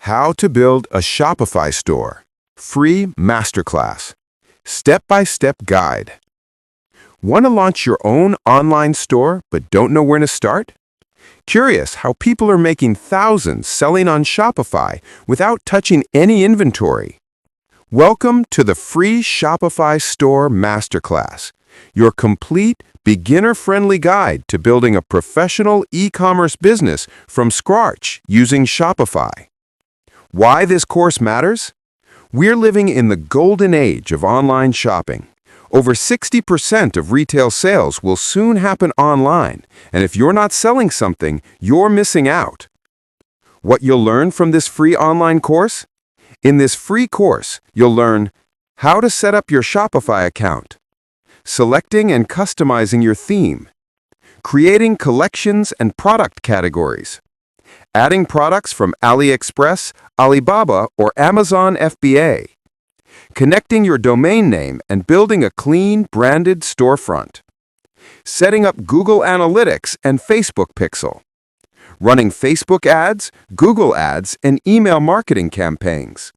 How to build a Shopify store. Free Masterclass. Step-by-step guide. Want to launch your own online store but don't know where to start? Curious how people are making thousands selling on Shopify without touching any inventory? Welcome to the free Shopify Store Masterclass, your complete, beginner-friendly guide to building a professional e-commerce business from scratch using Shopify. Why this course matters? We're living in the golden age of online shopping. Over 60% of retail sales will soon happen online, and if you're not selling something, you're missing out. What you'll learn from this free online course? In this free course, you'll learn how to set up your Shopify account, selecting and customizing your theme, creating collections and product categories, adding products from AliExpress, Alibaba, or Amazon FBA, connecting your domain name and building a clean, branded storefront, setting up Google Analytics and Facebook Pixel, running Facebook ads, Google ads, and email marketing campaigns,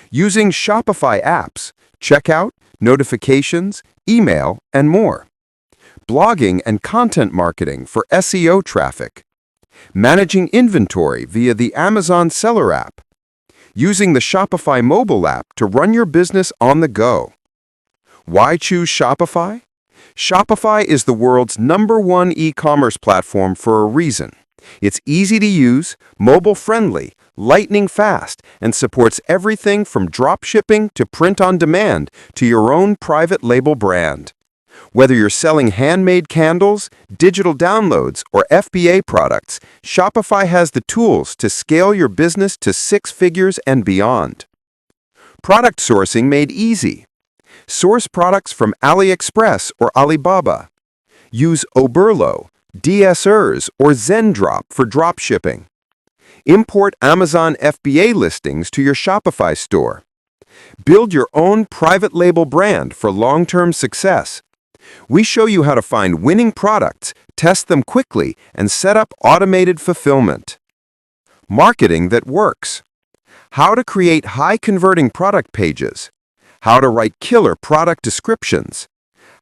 using Shopify apps, checkout, notifications, email, and more, blogging and content marketing for SEO traffic, managing inventory via the Amazon Seller app, using the Shopify Mobile App to run your business on the go. Why choose Shopify? Shopify is the world's #1 e-commerce platform for a reason. It's easy to use, mobile-friendly, lightning fast, and supports everything from drop shipping to print on demand to your own private label brand. Whether you're selling handmade candles, digital downloads, or FBA products, Shopify has the tools to scale your business to 6 figures and beyond. Product sourcing made easy. Source products from AliExpress or Alibaba. Use Oberlo, DSers, or Zendrop for drop shipping. Import Amazon FBA listings to your Shopify store. Build your own private label brand for long-term success. We show you how to find winning products, test them quickly, and set up automated fulfillment. Marketing that works. How to create high-converting product pages. How to write killer product descriptions.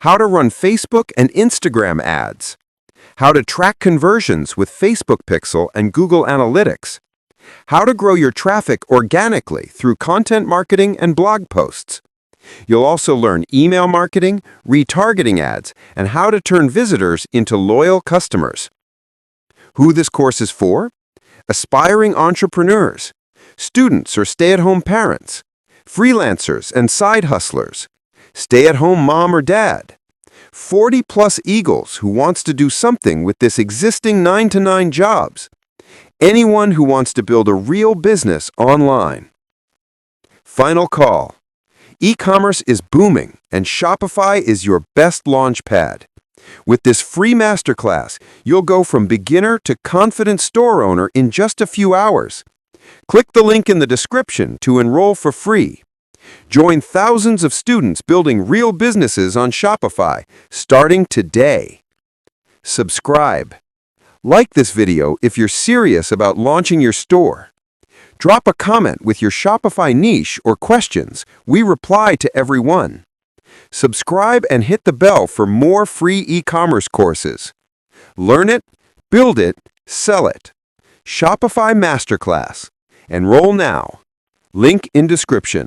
How to run Facebook and Instagram ads. How to track conversions with Facebook Pixel and Google Analytics. How to grow your traffic organically through content marketing and blog posts. You'll also learn email marketing, retargeting ads, and how to turn visitors into loyal customers. Who this course is for? Aspiring entrepreneurs, students or stay-at-home parents, freelancers and side hustlers, stay-at-home mom or dad, 40-plus Eagles who wants to do something with this existing 9-to-9 jobs, anyone who wants to build a real business online. Final call. E-commerce is booming, and Shopify is your best launch pad. With this free masterclass, you'll go from beginner to confident store owner in just a few hours. Click the link in the description to enroll for free. Join thousands of students building real businesses on Shopify, starting today. Subscribe. Like this video if you're serious about launching your store. Drop a comment with your Shopify niche or questions. We reply to everyone. Subscribe and hit the bell for more free e-commerce courses. Learn it, build it, sell it. Shopify Masterclass. Enroll now. Link in description.